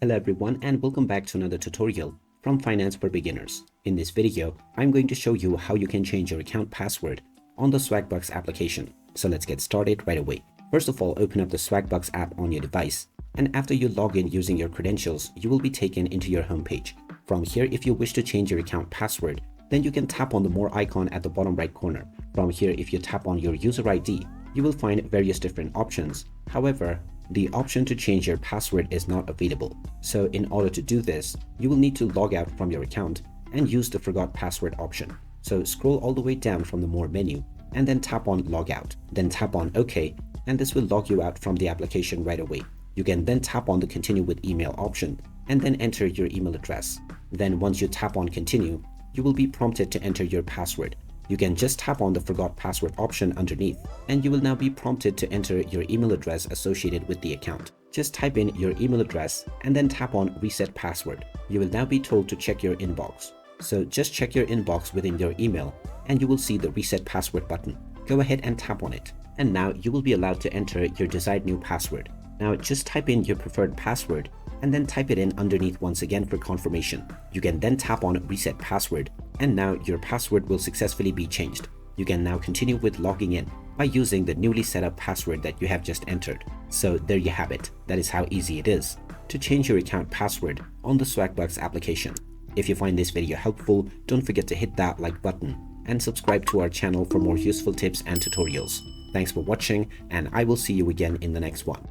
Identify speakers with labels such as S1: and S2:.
S1: Hello everyone and welcome back to another tutorial from Finance for Beginners. In this video, I'm going to show you how you can change your account password on the Swagbucks application. So let's get started right away. First of all, open up the Swagbucks app on your device, and after you log in using your credentials, you will be taken into your homepage. From here, if you wish to change your account password, then you can tap on the more icon at the bottom right corner. From here, if you tap on your user ID, you will find various different options. However, the option to change your password is not available. So in order to do this, you will need to log out from your account and use the forgot password option. So scroll all the way down from the more menu and then tap on log out. Then tap on OK, and this will log you out from the application right away. You can then tap on the continue with email option and then enter your email address. Then once you tap on continue, you will be prompted to enter your password. You can just tap on the forgot password option underneath and you will now be prompted to enter your email address associated with the account. Just type in your email address and then tap on reset password. You will now be told to check your inbox. So just check your inbox within your email and you will see the reset password button. Go ahead and tap on it. And now you will be allowed to enter your desired new password. Now just type in your preferred password and then type it in underneath once again for confirmation. You can then tap on reset password and now your password will successfully be changed. You can now continue with logging in by using the newly set up password that you have just entered. So there you have it. That is how easy it is to change your account password on the Swagbucks application. If you find this video helpful, don't forget to hit that like button and subscribe to our channel for more useful tips and tutorials. Thanks for watching, and I will see you again in the next one.